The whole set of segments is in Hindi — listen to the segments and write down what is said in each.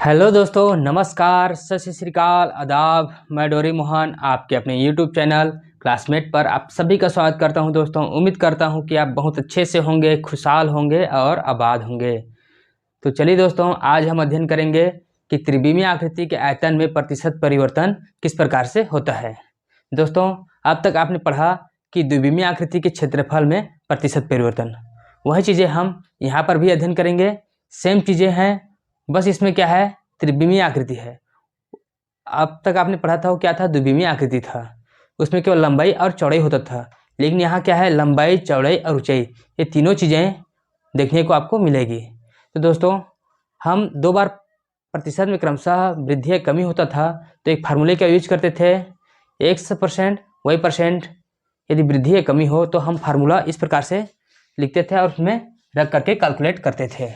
हेलो दोस्तों, नमस्कार, सत श्री अकाल, आदाब। मैं डोरी मोहन आपके अपने यूट्यूब चैनल क्लासमेट पर आप सभी का स्वागत करता हूं। दोस्तों, उम्मीद करता हूं कि आप बहुत अच्छे से होंगे, खुशहाल होंगे और आबाद होंगे। तो चलिए दोस्तों, आज हम अध्ययन करेंगे कि त्रिविमीय आकृति के आयतन में प्रतिशत परिवर्तन किस प्रकार से होता है। दोस्तों, अब तक आपने पढ़ा कि द्विविमीय आकृति के क्षेत्रफल में प्रतिशत परिवर्तन, वही चीज़ें हम यहाँ पर भी अध्ययन करेंगे। सेम चीज़ें हैं, बस इसमें क्या है, त्रिविमीय आकृति है। अब तक आपने पढ़ा था वो क्या था, द्विविमीय आकृति था, उसमें केवल लंबाई और चौड़ाई होता था। लेकिन यहाँ क्या है, लंबाई, चौड़ाई और ऊंचाई, ये तीनों चीज़ें देखने को आपको मिलेगी। तो दोस्तों, हम दो बार प्रतिशत में क्रमशः वृद्धि या कमी होता था तो एक फार्मूले का यूज करते थे, x%, y%। यदि वृद्धि या कमी हो तो हम फार्मूला इस प्रकार से लिखते थे और उसमें रख करके कैलकुलेट करते थे।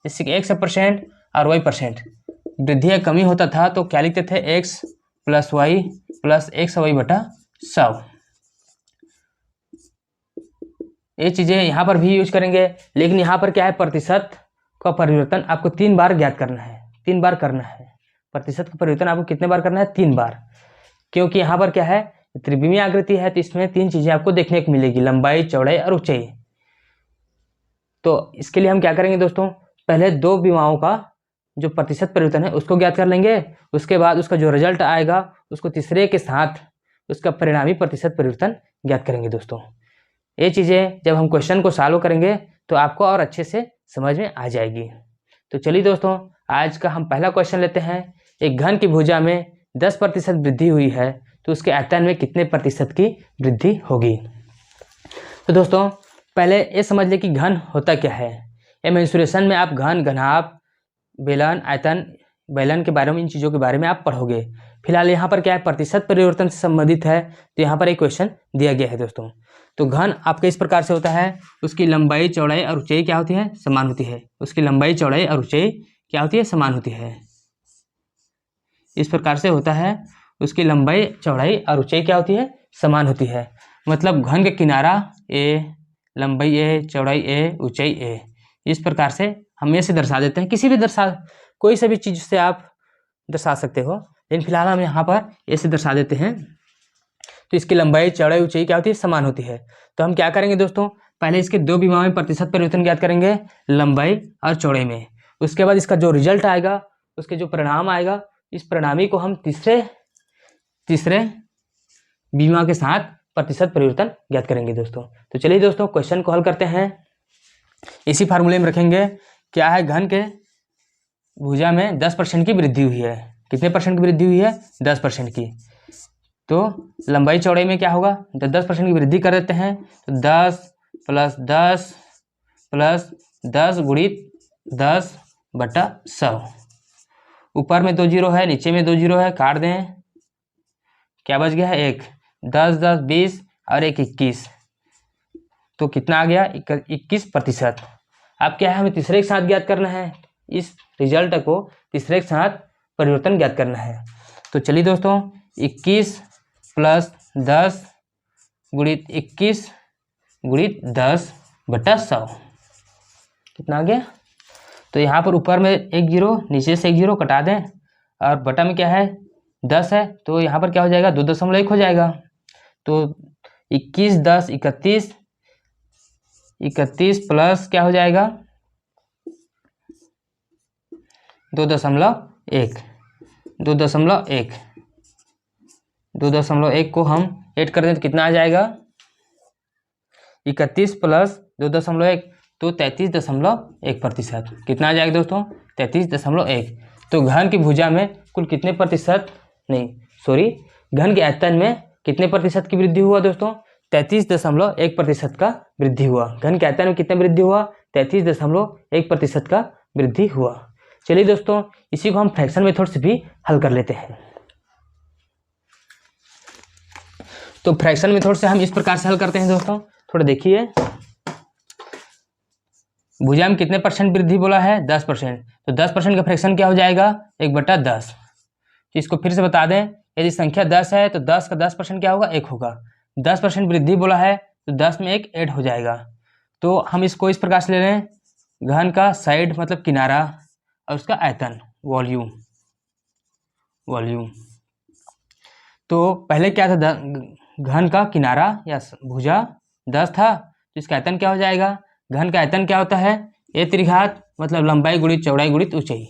जैसे कि x% और y% वृद्धि या कमी होता था तो क्या लिखते थे, x plus Y plus X Y बटा 100। ये चीज़ें यहाँ पर भी यूज करेंगे। लेकिन यहाँ पर क्या है, प्रतिशत का परिवर्तन आपको 3 बार ज्ञात करना है, 3 बार करना है। प्रतिशत का परिवर्तन आपको कितने बार करना है, 3 बार। क्योंकि यहाँ पर क्या है, त्रिविमीय आकृति है तो इसमें 3 चीज़ें आपको देखने को मिलेगी, लंबाई, चौड़ाई और ऊंचाई। तो इसके लिए हम क्या करेंगे दोस्तों, पहले दो विमाओं का जो प्रतिशत परिवर्तन है उसको ज्ञात कर लेंगे। उसके बाद उसका जो रिजल्ट आएगा उसको तीसरे के साथ उसका परिणामी प्रतिशत परिवर्तन ज्ञात करेंगे। दोस्तों, ये चीज़ें जब हम क्वेश्चन को सॉल्व करेंगे तो आपको और अच्छे से समझ में आ जाएगी। तो चलिए दोस्तों, आज का हम पहला क्वेश्चन लेते हैं। एक घन की भुजा में 10% वृद्धि हुई है तो उसके आयतन में कितने प्रतिशत की वृद्धि होगी। तो दोस्तों, पहले ये समझ लें कि घन होता क्या है। ये मेंसुरेशन में आप घन, घनाभ, बेलन, आयतन, बेलन के बारे में, इन चीज़ों के बारे में आप पढ़ोगे। फिलहाल यहाँ पर क्या है, प्रतिशत परिवर्तन से संबंधित है तो यहाँ पर एक क्वेश्चन दिया गया है। दोस्तों, तो घन आपका इस प्रकार से होता है, उसकी लंबाई, चौड़ाई और ऊंचाई क्या होती है, समान होती है। उसकी लंबाई, चौड़ाई और ऊंचाई क्या होती है, समान होती है। इस प्रकार से होता है, उसकी लंबाई, चौड़ाई और ऊंचाई क्या होती है, समान होती है। मतलब घन का किनारा ए, लंबाई ए, चौड़ाई ए, ऊंचाई ए, इस प्रकार से हम ऐसे दर्शा देते हैं। किसी भी कोई सा भी चीज़ से आप दर्शा सकते हो, लेकिन फिलहाल हम यहाँ पर ऐसे दर्शा देते हैं। तो इसकी लंबाई, चौड़ाई, ऊंचाई क्या होती है, समान होती है। तो हम क्या करेंगे दोस्तों, पहले इसके दो विमाओं में प्रतिशत परिवर्तन ज्ञात करेंगे, लंबाई और चौड़ाई में। उसके बाद इसका जो रिजल्ट आएगा, उसके जो परिणाम आएगा, इस परिणामी को हम तीसरे विमा के साथ प्रतिशत परिवर्तन ज्ञात करेंगे। दोस्तों, तो चलिए दोस्तों, क्वेश्चन को हल करते हैं। इसी फार्मूले में रखेंगे। क्या है, घन के भुजा में 10% की वृद्धि हुई है। कितने परसेंट की वृद्धि हुई है, 10% की। तो लंबाई, चौड़ाई में क्या होगा, 10% की वृद्धि कर देते हैं तो 10 प्लस 10 प्लस 10 गुणित 10 बटा 100। ऊपर में 2 जीरो है, नीचे में 2 जीरो है, काट दें, क्या बच गया है, 1। 10 10 20 और 1 21, तो कितना आ गया, 21%। अब क्या है, हमें तीसरे के साथ ज्ञात करना है, इस रिजल्ट को तीसरे के साथ परिवर्तन ज्ञात करना है। तो चलिए दोस्तों, 21 प्लस 10 गुणित 21 गुणित 10 बटा 100 कितना आ गया। तो यहाँ पर ऊपर में 1 जीरो, नीचे से 1 जीरो कटा दें, और बटा में क्या है, 10 है, तो यहाँ पर क्या हो जाएगा, 2.1 हो जाएगा। तो 21 10 31, 31 प्लस क्या हो जाएगा, 2.1, 2.1 को हम ऐड कर दें तो कितना आ जाएगा, 31 प्लस 2.1 तो 33.1%। कितना आ जाएगा दोस्तों, 33.1। तो घन की भुजा में कुल कितने प्रतिशत, नहीं सॉरी, घन के आयतन में कितने प्रतिशत की वृद्धि हुआ दोस्तों, 33.1% का वृद्धि हुआ। घन के आयतन में कितने वृद्धि हुआ, 33.1% का वृद्धि हुआ। चलिए दोस्तों, इसी को हम फ्रैक्शन मेथड से भी हल कर लेते हैं। तो फ्रैक्शन मेथड से हम इस प्रकार से हल करते हैं दोस्तों, थोड़ा देखिए। भुजा में कितने परसेंट वृद्धि बोला है, 10%। तो 10% का फ्रैक्शन क्या हो जाएगा, 1/10। इसको फिर से बता दें, यदि संख्या 10 है तो 10 का 10% क्या होगा, 1 होगा। 10% वृद्धि बोला है तो 10 में 1 ऐड हो जाएगा। तो हम इसको इस प्रकार से ले रहे हैं, घन का साइड मतलब किनारा और उसका आयतन वॉल्यूम। तो पहले क्या था, घन का किनारा या भुजा 10 था, तो इसका आयतन क्या हो जाएगा, घन का आयतन क्या होता है, ए त्रिघात मतलब लंबाई गुणित चौड़ाई गुणित ऊंचाई।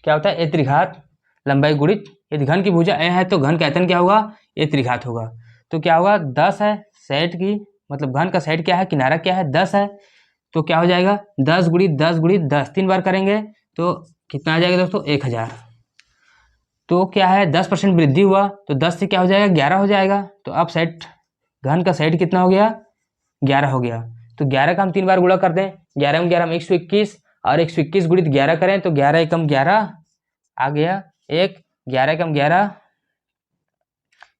क्या होता है, ए त्रिघात लंबाई गुणित, यदि घन की भुजा ए है तो घन का आयतन क्या होगा, ए त्रिघात होगा। तो क्या होगा, 10 है साइड की, मतलब घन का साइड क्या है, किनारा क्या है, 10 है, तो क्या हो जाएगा 10 गुणित 10 गुणित 10, 3 बार करेंगे तो कितना आ जाएगा दोस्तों, 1000। तो क्या है 10% वृद्धि हुआ, तो 10 से क्या हो जाएगा, 11 हो जाएगा। तो अब साइड, घन का साइड कितना हो गया, 11 हो गया। तो 11 का हम 3 बार गुणा कर दें, 11 में 11 में 121, और 121 गुणित 11 करें तो 11 एकम 11 आ गया, 11 एकम 11,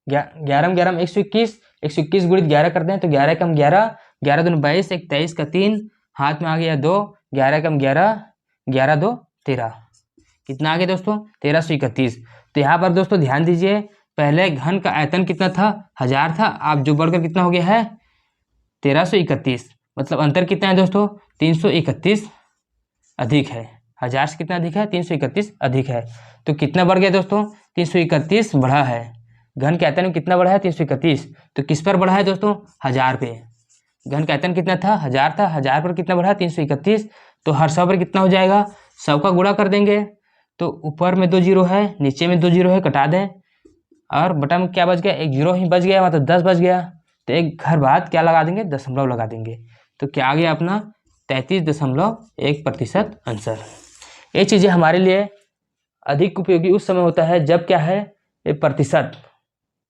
11 में 11 में 121, 121 गुणित 11 करते हैं तो 11 एकम 11, 11 दूनी 22, 23 का 3, हाथ में आ गया 2, 11 एकम 11, 11 2 13, कितना आ गया दोस्तों, 1331। तो यहाँ पर दोस्तों ध्यान दीजिए, पहले घन का आयतन कितना था, 1000 था, अब जो बढ़कर कितना हो गया है, 1331, मतलब अंतर कितना है दोस्तों, 331 अधिक है, 1000 से कितना अधिक है, 331 अधिक है। तो कितना बढ़ गया दोस्तों, 331 बढ़ा है, घन के आयतन में कितना बढ़ा है, 331, तो किस पर बढ़ा है दोस्तों, 1000 पे। घन का आयतन कितना था, 1000 था, 1000 पर कितना बढ़ा, 331, तो हर 100 पर कितना हो जाएगा, 100 का गुणा कर देंगे, तो ऊपर में 2 जीरो है, नीचे में 2 जीरो है, कटा दें, और बटा में क्या बच गया, 1 जीरो ही बच गया, मतलब 10 बच गया। तो एक घर बाद क्या लगा देंगे, दशमलव लगा देंगे, तो क्या आ गया अपना 33.1% आंसर। ये चीज़ें हमारे लिए अधिक उपयोगी उस समय होता है जब क्या है, ये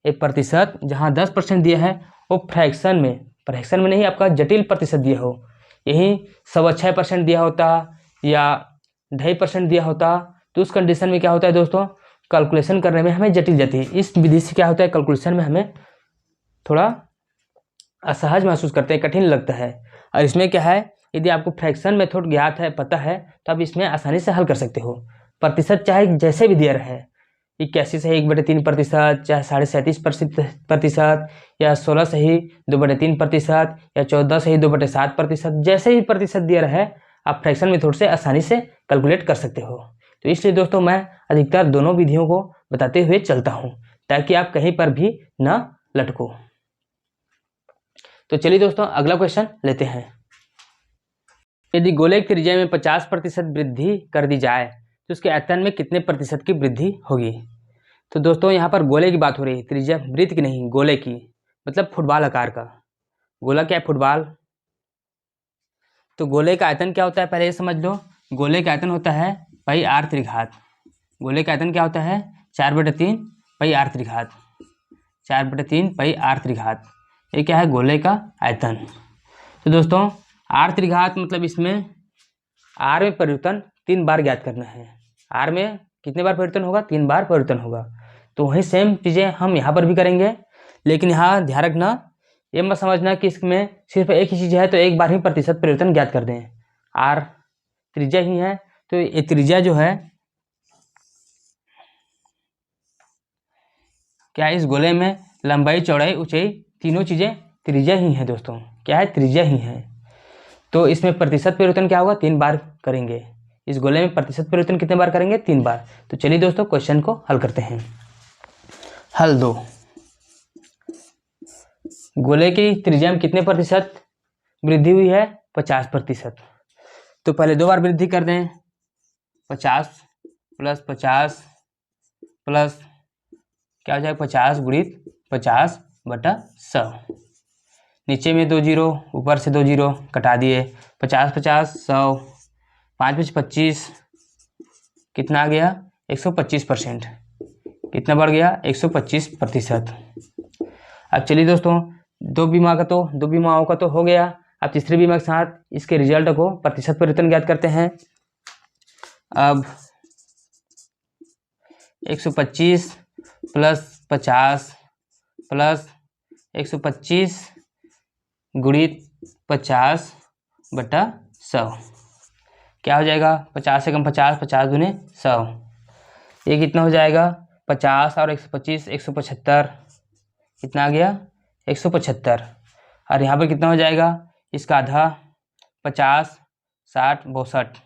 प्रतिशत जहाँ 10% दिया है वो फ्रैक्शन में नहीं, आपका जटिल प्रतिशत दिया हो, यही 6.25% दिया होता या 2.5% दिया होता, तो उस कंडीशन में क्या होता है दोस्तों, कैलकुलेशन करने में हमें जटिल जाती है। इस विधि से क्या होता है, कैलकुलेशन में हमें थोड़ा असहज महसूस करते हैं, कठिन लगता है। और इसमें क्या है, यदि आपको फ्रैक्शन मेथड ज्ञात है, पता है, तो आप इसमें आसानी से हल कर सकते हो। प्रतिशत चाहे जैसे भी दिया रहे, 81 से 1/3%, चाहे 37.5%, या 16 से ही 2/3%, या 14 से ही 2/7%, जैसे ही प्रतिशत दिया रहे आप फ्रैक्शन मेथड से आसानी से कैलकुलेट कर सकते हो। तो इसलिए दोस्तों मैं अधिकतर दोनों विधियों को बताते हुए चलता हूँ, ताकि आप कहीं पर भी ना लटको। तो चलिए दोस्तों अगला क्वेश्चन लेते हैं। यदि गोले की त्रिज्या में 50% वृद्धि कर दी जाए तो उसके आयतन में कितने प्रतिशत की वृद्धि होगी। तो दोस्तों यहाँ पर गोले की बात हो रही है, त्रिज्या वृत्त की नहीं, गोले की, मतलब फुटबॉल आकार का। गोला क्या है, फुटबॉल। तो गोले का आयतन क्या होता है, पहले ये समझ लो, गोले का आयतन होता है पाई आर त्रिघात। गोले का आयतन क्या होता है, 4/3 पाई आर त्रिघात, 4/3 पाई आर त्रिघात। ये क्या है, गोले का आयतन। तो दोस्तों आर त्रिघात मतलब इसमें आर में परिवर्तन 3 बार ज्ञात करना है। आर में कितने बार परिवर्तन होगा, 3 बार परिवर्तन होगा। तो वही सेम चीज़ें हम यहाँ पर भी करेंगे, लेकिन यहाँ ध्यान रखना, ये मत समझना कि इसमें सिर्फ एक ही चीज़ है तो एक बार ही प्रतिशत परिवर्तन ज्ञात कर दें। आर त्रिज्या ही है, तो ये त्रिज्या जो है क्या है, इस गोले में लंबाई चौड़ाई ऊंचाई तीनों चीज़ें त्रिज्या ही है दोस्तों, क्या है, त्रिज्या ही है। तो इसमें प्रतिशत परिवर्तन क्या होगा, 3 बार करेंगे। इस गोले में प्रतिशत परिवर्तन कितने बार करेंगे, 3 बार। तो चलिए दोस्तों क्वेश्चन को हल करते हैं। हल 2, गोले की त्रिज्या में कितने प्रतिशत वृद्धि हुई है, 50%। तो पहले 2 बार वृद्धि कर दें, 50 + 50 प्लस क्या हो जाएगा, 50 गुणित 50/100। नीचे में 2 जीरो, ऊपर से 2 जीरो, कटा दिए, 50 50 100, 5 5 25, कितना आ गया, 125%। कितना बढ़ गया, 125%। अब चलिए दोस्तों, 2 बीमाओं का तो हो गया। अब तीसरे बीमा के साथ इसके रिजल्ट को प्रतिशत परिवर्तन ज्ञात करते हैं। अब 125 + 50 + 125 गुणित 50/100 क्या हो जाएगा, 50 से कम 50, 50 दूने 100, ये कितना हो जाएगा, 50 और 125 175, कितना आ गया, 175। और यहाँ पर कितना हो जाएगा, इसका आधा, 50 60 62,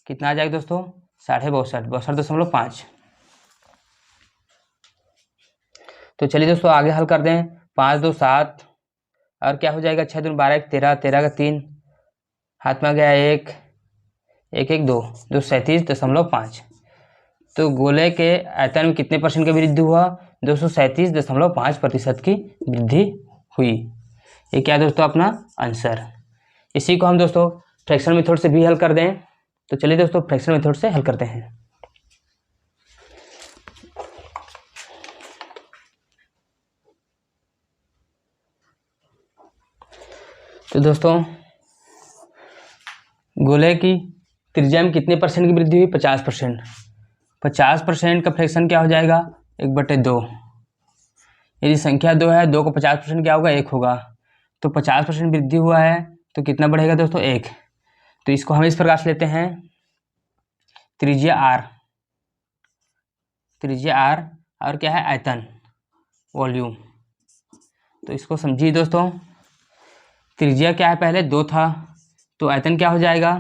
कितना आ जाएगा दोस्तों 62.5। तो चलिए दोस्तों आगे हल कर दें। 5 2 7 और क्या हो जाएगा 6 दूनी 12 1 13, 13 का 3 हाथ में आ गया 1 1 1 2 237.5। तो गोले के आयतन में कितने परसेंट की वृद्धि हुआ 237.5% की वृद्धि हुई। ये क्या दोस्तों अपना आंसर। इसी को हम दोस्तों फ्रैक्शन मेथड से भी हल कर दें। तो चलिए दोस्तों फ्रैक्शन मेथड से हल करते हैं। तो दोस्तों गोले की त्रिज्या में कितने परसेंट की वृद्धि हुई 50%। 50% का फ्रैक्शन क्या हो जाएगा 1/2। यदि संख्या 2 है 2 को 50% क्या होगा 1 होगा। तो 50% वृद्धि हुआ है तो कितना बढ़ेगा दोस्तों 1। तो इसको हम इस प्रकार से लेते हैं त्रिज्या r और क्या है आयतन वॉल्यूम। तो इसको समझिए दोस्तों त्रिज्या क्या है पहले 2 था तो आयतन क्या हो जाएगा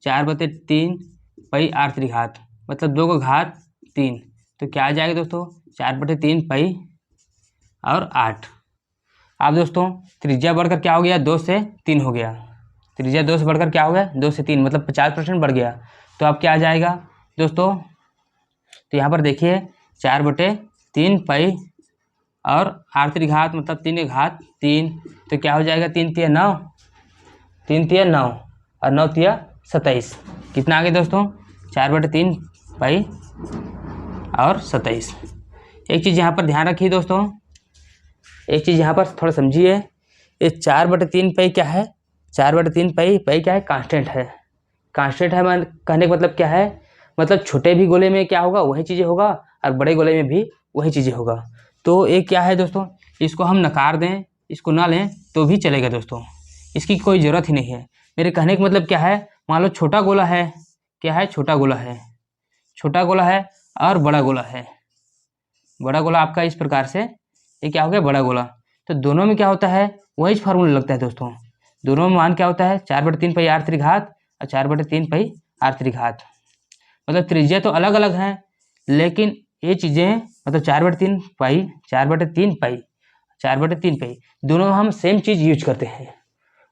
4/3 पाई r त्रिघात मतलब 2 का घात 3। तो क्या आ जाएगा दोस्तों 4/3 पाई और 8। अब दोस्तों त्रिज्या बढ़कर क्या हो गया 2 से 3 हो गया। त्रिज्या 2 से बढ़कर क्या हो गया 2 से 3 मतलब 50% बढ़ गया। तो अब क्या आ जाएगा दोस्तों तो यहाँ पर देखिए 4/3 पाई और r त्रिघात मतलब 3 का घात 3। तो क्या हो जाएगा 3 तिया 9 3 तिया 9 और 9 तिया 27। कितना आ गया दोस्तों 4/3 पाई और 27। एक चीज़ यहाँ पर ध्यान रखिए दोस्तों, एक चीज़ यहाँ पर थोड़ा समझिए। ये 4/3 पाई क्या है 4/3 पाई क्या है कांस्टेंट है। कांस्टेंट है कहने का मतलब क्या है मतलब छोटे भी गोले में क्या होगा वही चीज़ें होगा और बड़े गोले में भी वही चीज़ें होगा। तो एक क्या है दोस्तों इसको हम नकार दें इसको ना लें तो भी चलेगा दोस्तों, इसकी कोई ज़रूरत ही नहीं है। मेरे कहने का मतलब क्या है मान लो छोटा गोला है क्या है छोटा गोला है और बड़ा गोला है। बड़ा गोला आपका इस प्रकार से ये क्या हो गया बड़ा गोला। तो दोनों में क्या होता है वही फार्मूला लगता है दोस्तों। दोनों में मान क्या होता है 4/3 पाई r त्रिघात और 4/3 पाई r त्रिघात। मतलब त्रिज्या तो अलग अलग हैं लेकिन ये चीज़ें मतलब 4/3 पाई दोनों हम सेम चीज़ यूज करते हैं।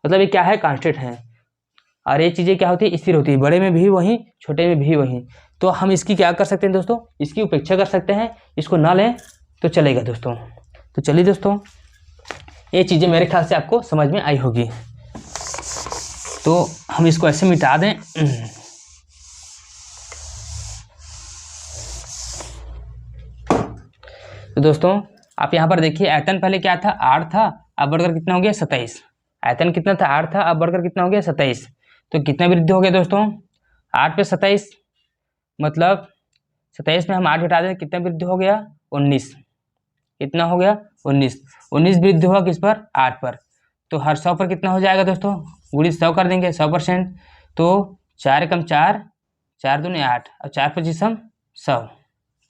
मतलब ये क्या है कांस्टेंट है और ये चीज़ें क्या होती है स्थिर होती है। बड़े में भी वही छोटे में भी वही। तो हम इसकी क्या कर सकते हैं दोस्तों इसकी उपेक्षा कर सकते हैं, इसको ना लें तो चलेगा दोस्तों। तो चलिए दोस्तों ये चीज़ें मेरे ख्याल से आपको समझ में आई होगी। तो हम इसको ऐसे मिटा दें। तो दोस्तों आप यहाँ पर देखिए आयतन पहले क्या था 8 था अब बढ़कर कितना हो गया 27। आयतन कितना था 8 था अब बढ़कर कितना हो गया 27। तो कितना वृद्धि हो गया दोस्तों 8 पे 27 मतलब 27 में हम 8 घटा दें कितना वृद्धि हो गया 19। कितना हो गया 19 वृद्धि हुआ किस पर 8 पर। तो हर 100 पर कितना हो जाएगा दोस्तों गुणित 100 कर देंगे 100%। तो 4 एकम 4 4 दूनी 8 और 4 पच्चीसम 100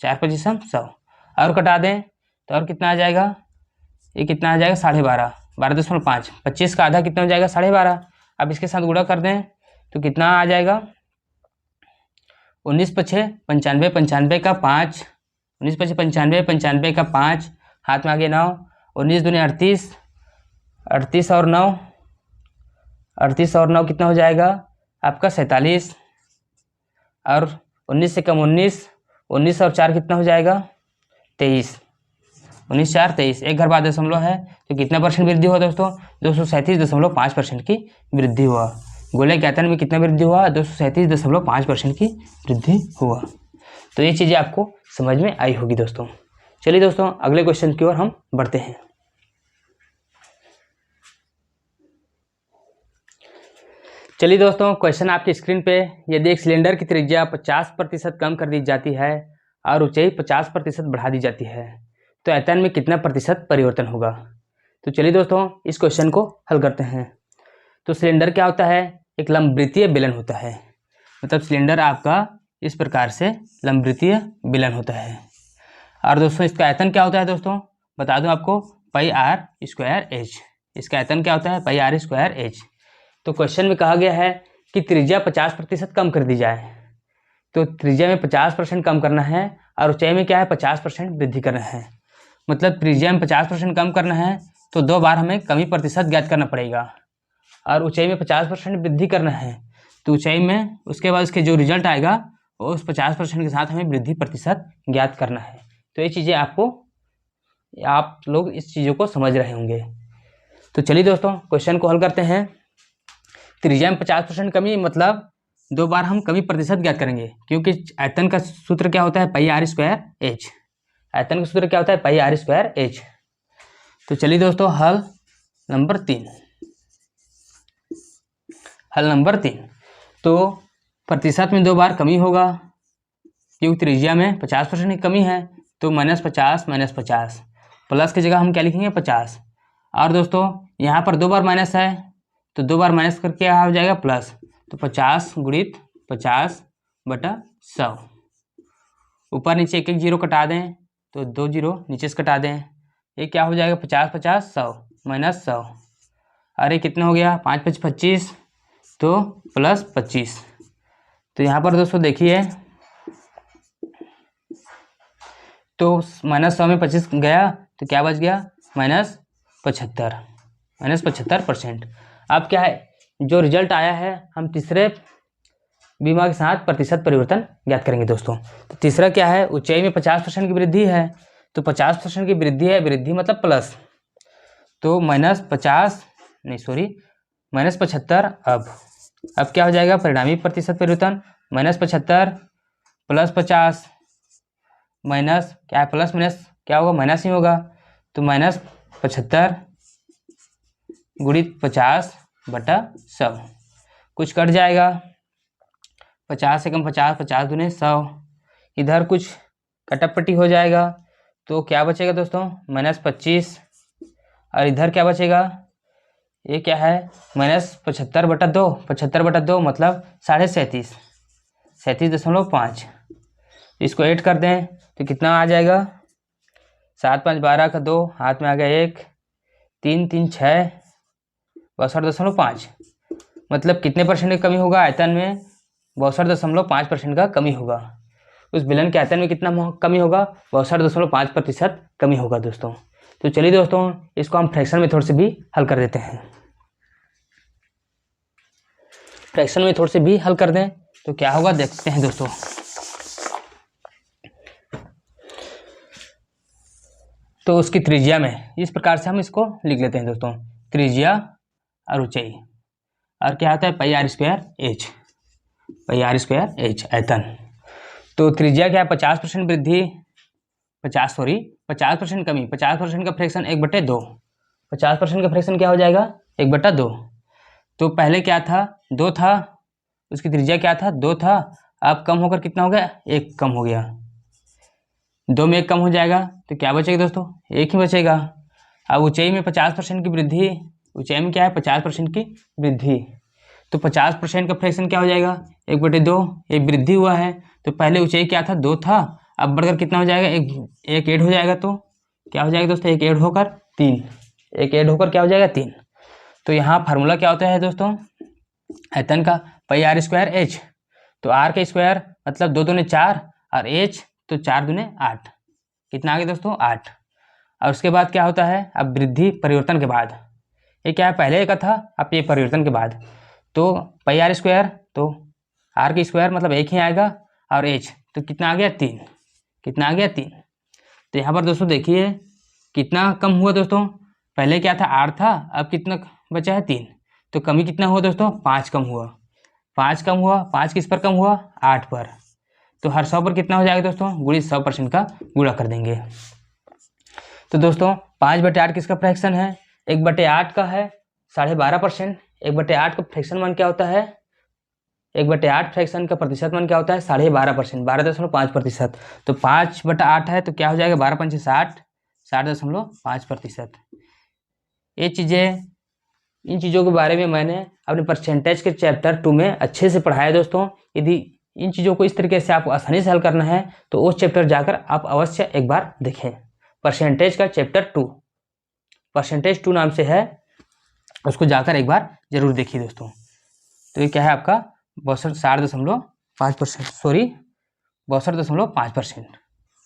4 पच्चीसम 100 और कटा दें तो और कितना आ जाएगा ये कितना आ जाएगा 12.5 12.5 25 का आधा कितना हो जाएगा 12.5। अब इसके साथ गुणा कर दें तो कितना आ जाएगा 19 पछे 95 95 का 5 19 पछे 95 95 का 5 हाथ में आ गया 9 19 दूनी 38 38 और 9 38 और 9 कितना हो जाएगा आपका 47 और 19 से कम 19 और 4 कितना हो जाएगा 23 19 4 23 एक घर बाद दशमलव है तो कितना परसेंट वृद्धि हुआ दोस्तों 237.5% की वृद्धि हुआ। गोले के आयतन में कितना वृद्धि हुआ 237.5% की वृद्धि हुआ। तो ये चीज़ें आपको समझ में आई होगी दोस्तों। चलिए दोस्तों अगले क्वेश्चन की ओर हम बढ़ते हैं। चलिए दोस्तों क्वेश्चन आपकी स्क्रीन पे यदि एक सिलेंडर की त्रिज्या 50% कम कर दी जाती है और ऊंचाई 50% बढ़ा दी जाती है तो आयतन में कितना प्रतिशत परिवर्तन होगा। तो चलिए दोस्तों इस क्वेश्चन को हल करते हैं। तो सिलेंडर क्या होता है एक लंबवृत्तीय बेलन होता है। मतलब सिलेंडर आपका इस प्रकार से लंबवृत्तीय बेलन होता है। और दोस्तों इसका आयतन क्या होता है दोस्तों बता दूं आपको पाई आर स्क्वायर एच। इसका आयतन क्या होता है पाई आर स्क्वायर एच। तो क्वेश्चन में कहा गया है कि त्रिज्या 50% कम कर दी जाए। तो त्रिज्या में 50% कम करना है और ऊंचाई में क्या है 50% वृद्धि करना है। मतलब त्रिज्या में 50% कम करना है तो 2 बार हमें कमी प्रतिशत ज्ञात करना पड़ेगा, और ऊंचाई में 50% वृद्धि करना है तो ऊंचाई में उसके बाद उसके जो रिजल्ट आएगा वो उस 50% के साथ हमें वृद्धि प्रतिशत ज्ञात करना है। तो ये चीज़ें आप लोग इस चीज़ों को समझ रहे होंगे। तो चलिए दोस्तों क्वेश्चन को हल करते हैं। त्रिज्या में 50% कमी मतलब 2 बार हम कमी प्रतिशत ज्ञात करेंगे, क्योंकि आयतन का सूत्र क्या होता है पाई आर स्क्वायर एच। आयतन का सूत्र क्या होता है पाई आर स्क्वायर एच। तो चलिए दोस्तों हल नंबर 3। हल नंबर 3, तो प्रतिशत में 2 बार कमी होगा, क्योंकि त्रिज्या में 50% की कमी है तो -50 -50 प्लस की जगह हम क्या लिखेंगे 50। और दोस्तों यहाँ पर 2 बार माइनस है तो 2 बार माइनस करके क्या हो जाएगा प्लस, तो 50 गुणित 50/100। ऊपर नीचे एक एक जीरो कटा दें तो 2 जीरो नीचे से कटा दें, ये क्या हो जाएगा 50 50 100 -100। अरे कितना हो गया 5 5 25 तो +25। तो यहाँ पर दोस्तों देखिए तो -100 में 25 गया तो क्या बच गया -75%। अब क्या है जो रिजल्ट आया है हम तीसरे बीमा के साथ प्रतिशत परिवर्तन ज्ञात करेंगे दोस्तों। तो तीसरा क्या है ऊंचाई में 50% की वृद्धि है, तो 50% की वृद्धि है, वृद्धि मतलब प्लस, तो -75। अब क्या हो जाएगा परिणामी प्रतिशत परिवर्तन -75 + 50 माइनस क्या है प्लस माइनस क्या होगा माइनस ही होगा, तो -75 गुणित 50/100 कुछ कट जाएगा 50 से कम 50 50 दूने 100, इधर कुछ कटपट्टी हो जाएगा तो क्या बचेगा दोस्तों -25, और इधर क्या बचेगा ये क्या है -75/2। 75/2 मतलब 37.5 37.5। इसको ऐड कर दें तो कितना आ जाएगा 7 5 12 का 2 हाथ में आ गया 1 3 3 6 62.5। मतलब कितने परसेंट की कमी होगा आयतन में 62.5% का कमी होगा। उस बेलन के आयतन में कितना कमी होगा 62.5% कमी होगा दोस्तों। तो चलिए दोस्तों इसको हम फ्रैक्शन मेथड से भी हल कर देते हैं। फ्रैक्शन मेथड से भी हल कर दें तो क्या होगा देखते हैं दोस्तों। तो उसकी त्रिज्या में इस प्रकार से हम इसको लिख लेते हैं दोस्तों, त्रिज्या और ऊंचाई, और क्या आता है पाई आर स्क्वायर एच आयतन। तो त्रिज्या क्या है 50% वृद्धि 50% कमी, 50% का फ्रैक्शन 1/2, 50% का फ्रैक्शन क्या हो जाएगा 1/2। तो पहले क्या था 2 था, उसकी त्रिज्या क्या था 2 था, अब कम होकर कितना हो गया 1 कम हो गया, 2 में 1 कम हो जाएगा तो क्या बचेगा दोस्तों 1 ही बचेगा। अब ऊंचाई में 50% की वृद्धि, ऊंचाई में क्या है 50% की वृद्धि, तो 50% का फ्रैक्शन क्या हो जाएगा 1/2, एक वृद्धि हुआ है तो पहले ऊंचाई क्या था 2 था, अब बढ़कर कितना हो जाएगा एक ऐड हो जाएगा, तो क्या हो जाएगा दोस्तों एक ऐड होकर 3, एक ऐड होकर क्या हो जाएगा 3। तो यहाँ फार्मूला क्या होता है दोस्तों आयतन का पाई आर स्क्वायर एच। तो आर का स्क्वायर मतलब 2 दूने 4 और एच तो 4 दूने 8, कितना आ गया दोस्तों 8। और उसके बाद क्या होता है अब वृद्धि परिवर्तन के बाद, ये क्या है पहले का था अब ये परिवर्तन के बाद, तो पाई आर स्क्वायर तो आर का स्क्वायर मतलब 1 ही आएगा और एच तो कितना आ गया 3, कितना आ गया 3। तो यहाँ पर दोस्तों देखिए कितना कम हुआ दोस्तों, पहले क्या था 8 था अब कितना बचा है 3, तो कमी कितना हुआ दोस्तों 5 कम हुआ, 5 कम हुआ, 5 किस पर कम हुआ 8 पर, तो हर 100 पर कितना हो जाएगा दोस्तों गुणित 100% का गुणा कर देंगे। तो दोस्तों 5/8 किसका फ्रैक्शन है 1/8 का है 12.5%। 1/8 का फ्रैक्शन मान क्या होता है 1/8 फ्रैक्शन का प्रतिशत मान क्या होता है 12.5%, 12.5%। तो 5/8 है तो क्या हो जाएगा 12 पंचे 60, 60.5%। ये चीज़ें इन चीज़ों के बारे में मैंने अपने परसेंटेज के चैप्टर 2 में अच्छे से पढ़ाया दोस्तों। यदि इन चीज़ों को इस तरीके से आपको आसानी से हल करना है तो उस चैप्टर जाकर आप अवश्य एक बार देखें। परसेंटेज का चैप्टर 2 परसेंटेज 2 नाम से है, उसको जाकर एक बार जरूर देखिए दोस्तों। तो ये क्या है आपका 62.5%, सॉरी 62.5%।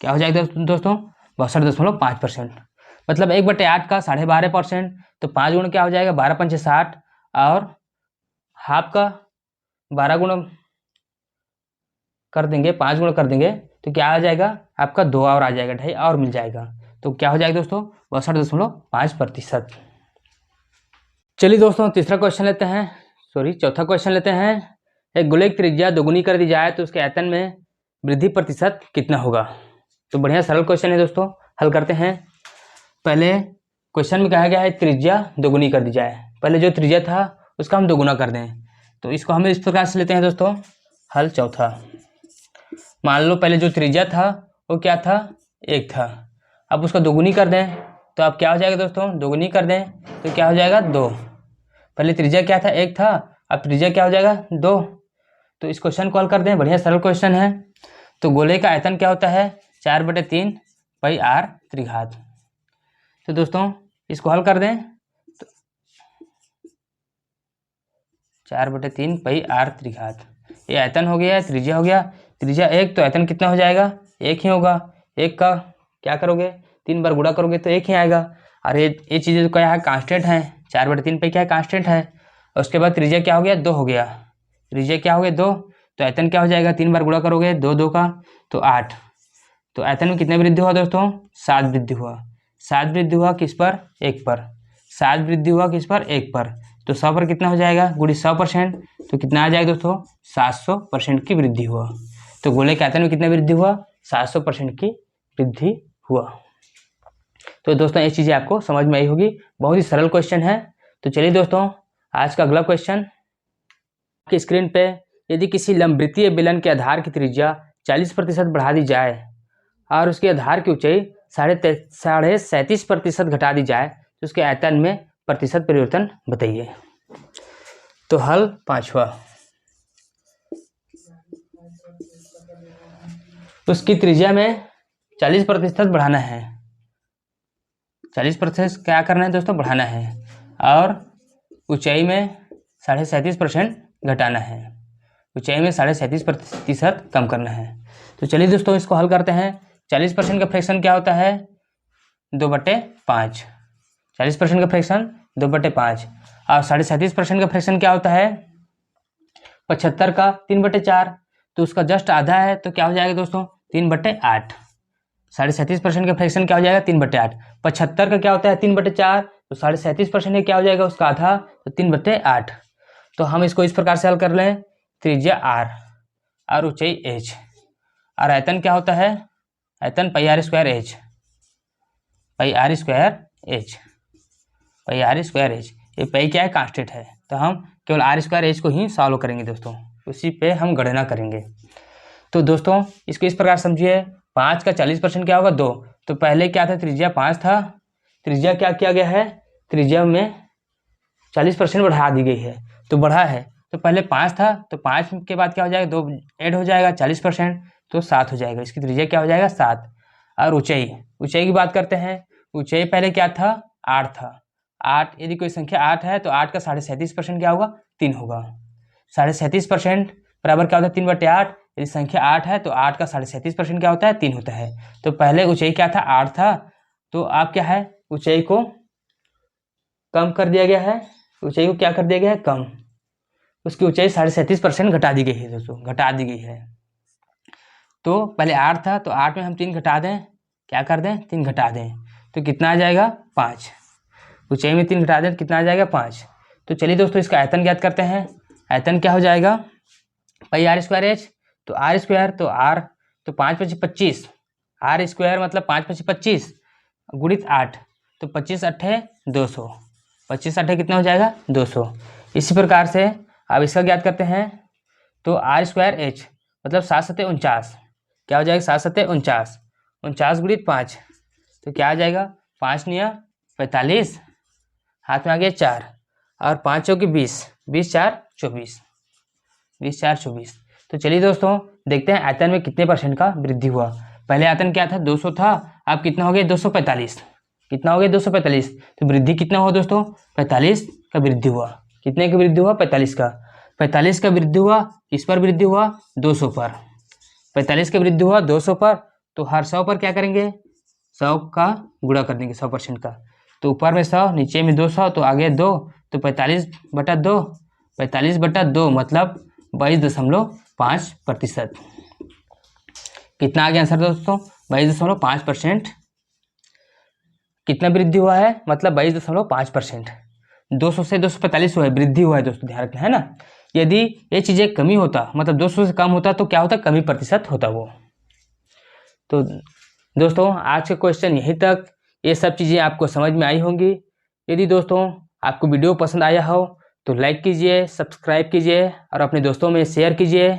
क्या हो जाएगा दोस्तों 62.5%। मतलब 1/8 का 12.5%, तो 5 गुण क्या हो जाएगा 12 पंचे 60, और हाफ का 12 गुण कर देंगे, 5 गुण कर देंगे, तो क्या आ जाएगा आपका 2 और आ जाएगा, 2.5 और मिल जाएगा। तो क्या हो जाएगा दोस्तों 62.5%। चलिए दोस्तों तीसरा क्वेश्चन लेते हैं, सॉरी चौथा क्वेश्चन लेते हैं। एक गोले की त्रिज्या दोगुनी कर दी जाए तो उसके आयतन में वृद्धि प्रतिशत कितना होगा। तो बढ़िया सरल क्वेश्चन है दोस्तों, हल करते हैं। पहले क्वेश्चन में कहा गया है त्रिज्या दोगुनी कर दी जाए, पहले जो त्रिज्या था उसका हम दोगुना कर दें। तो इसको हम इस प्रकार से लेते हैं दोस्तों, हल चौथा। मान लो पहले जो त्रिज्या था वो क्या था 1 था, अब उसका दोगुनी कर दें तो अब क्या हो जाएगा दोस्तों, दोगुनी कर दें तो क्या हो जाएगा 2। पहले त्रिज्या क्या था 1 था, अब त्रिज्या क्या हो जाएगा 2। तो इस क्वेश्चन को हल कर दें, बढ़िया सरल क्वेश्चन है। तो गोले का आयतन क्या होता है 4/3 पाई r त्रिघात। तो दोस्तों इसको हल कर दें तो 4/3 पाई r त्रिघात, ये आयतन हो गया, त्रिज्या हो गया। त्रिज्या 1 तो आयतन कितना हो जाएगा 1 ही होगा। 1 का क्या करोगे 3 बार गुणा करोगे तो 1 ही आएगा। और ये चीज़ें तो क्या है कांस्टेंट है, 4/3 पे क्या है कांस्टेंट है। और उसके बाद त्रिज्या क्या हो गया 2 हो गया, त्रिज्या क्या हो गया 2, तो आयतन क्या हो जाएगा 3 बार गुणा करोगे 2 2 का तो 8। तो आयतन में कितने वृद्धि हुआ दोस्तों 7 वृद्धि हुआ। 7 वृद्धि हुआ किस पर 1 पर, 7 वृद्धि हुआ किस पर 1 पर। तो 100 पर कितना हो जाएगा गुणी 100%, तो कितना आ जाएगा दोस्तों 700% की वृद्धि हुआ। तो गोले के आयतन में कितना वृद्धि हुआ 700% की वृद्धि हुआ। तो दोस्तों ये चीज़ें आपको समझ में आई होगी, बहुत ही सरल क्वेश्चन है। तो चलिए दोस्तों आज का अगला क्वेश्चन की स्क्रीन पे, यदि किसी लंबवृत्तीय बेलन के आधार की त्रिज्या 40% बढ़ा दी जाए और उसके आधार की ऊंचाई 37.5% घटा दी जाए तो उसके आयतन में प्रतिशत परिवर्तन बताइए। तो हल पांचवा, उसकी त्रिज्या में 40% बढ़ाना है, 40% क्या करना है दोस्तों बढ़ाना है, और ऊंचाई में 37.5% घटाना है, ऊंचाई में 37.5% कम करना है। तो चलिए दोस्तों इसको हल करते हैं। 40% का फ्रैक्शन क्या होता है 2/5, 40% का फ्रैक्शन 2/5, और 37.5% का फ्रैक्शन क्या होता है 75 का 3/4। तो उसका जस्ट आधा है तो क्या हो जाएगा दोस्तों 3/8। 37.5% का फ्रैक्शन क्या हो जाएगा 3/8। 75 का क्या होता है 3/4, तो 37.5% क्या हो जाएगा उसका आधा, तो 3/8। तो हम इसको इस प्रकार से हल कर लें, त्रिज्या r और ऊंचाई h, और आयतन क्या होता है आयतन πr² h, πr² h, πr² h। ये पाई क्या है कांस्टेंट है, तो हम केवल r² h को ही सॉल्व करेंगे दोस्तों, उसी पे हम गणना करेंगे। तो दोस्तों इसको इस प्रकार समझिए, 5 का 40% क्या होगा 2। तो पहले क्या था त्रिज्या 5 था, त्रिज्या क्या किया गया है त्रिज्या में 40% बढ़ा दी गई है, तो बढ़ा है। तो पहले 5 था तो 5 के बाद क्या हो जाएगा 2 ऐड हो जाएगा 40%, तो 7 हो जाएगा। इसकी त्रिज्या क्या हो जाएगा 7। और ऊंचाई, ऊंचाई की बात करते हैं। ऊंचाई पहले क्या था 8 था, 8 यदि कोई संख्या 8 है तो 8 का 37.5% क्या होगा 3 होगा। 37.5% बराबर क्या होता है 3/8। यदि संख्या 8 है तो 8 का 37.5% क्या होता है 3 होता है। तो पहले ऊंचाई क्या था 8 था, तो आप क्या है ऊंचाई को कम कर दिया गया है, ऊंचाई को क्या कर दिया गया है कम, उसकी ऊंचाई 37.5% घटा दी गई है दोस्तों, घटा दी गई है। तो पहले 8 था तो 8 में हम 3 घटा दें, क्या कर दें 3 घटा दें, तो कितना आ जाएगा 5। ऊंचाई में 3 घटा दें तो कितना आ जाएगा 5। तो चलिए दोस्तों इसका आयतन ज्ञात करते हैं। आयतन क्या हो जाएगा πr² h, तो r² तो r तो 5 × 25, r² मतलब 5 × 25 गुणित 8, तो 25 8 200, 25 8 कितना हो जाएगा 200। इसी प्रकार से अब इसका ज्ञात करते हैं। तो r² h मतलब 7 7 49, क्या हो जाएगा 7 7 49, 49 गुणित 5, तो क्या आ जाएगा 5 9 45, हाथ में आ गया 4, और 5 चौके 20, 20 4 24, 20 4 24। तो चलिए दोस्तों देखते हैं आयतन में कितने % का वृद्धि हुआ। पहले आयतन क्या था 200 था, अब कितना हो गया 245, कितना हो गया 245। तो वृद्धि कितना हुआ दोस्तों 45 का वृद्धि हुआ, कितने का वृद्धि हुआ 45 का। 45 का वृद्धि हुआ, इस पर वृद्धि हुआ 200 पर, 45 का वृद्धि हुआ 200 पर, तो हर 100 पर क्या करेंगे, 100 का गुणा कर देंगे 100% का। तो ऊपर में 100, नीचे में 200, तो आगे 2, तो 45/2, 45/2 मतलब 22.5%। कितना आ गया आंसर दोस्तों, 22.5%। कितना वृद्धि हुआ है, मतलब 22.5%। 200 से 245 हुआ है, वृद्धि हुआ है दोस्तों, ध्यान रखना है ना। यदि ये चीज़ें कमी होता, मतलब 200 से कम होता, तो क्या होता, कमी प्रतिशत होता वो। तो दोस्तों आज के क्वेश्चन यहीं तक। ये सब चीज़ें आपको समझ में आई होंगी। यदि दोस्तों आपको वीडियो पसंद आया हो तो लाइक कीजिए, सब्सक्राइब कीजिए और अपने दोस्तों में शेयर कीजिए।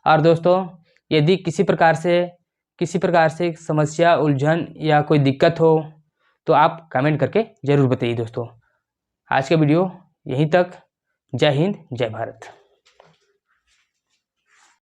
और दोस्तों यदि किसी प्रकार से समस्या, उलझन या कोई दिक्कत हो तो आप कमेंट करके ज़रूर बताइए दोस्तों। आज का वीडियो यहीं तक। जय हिंद, जय भारत।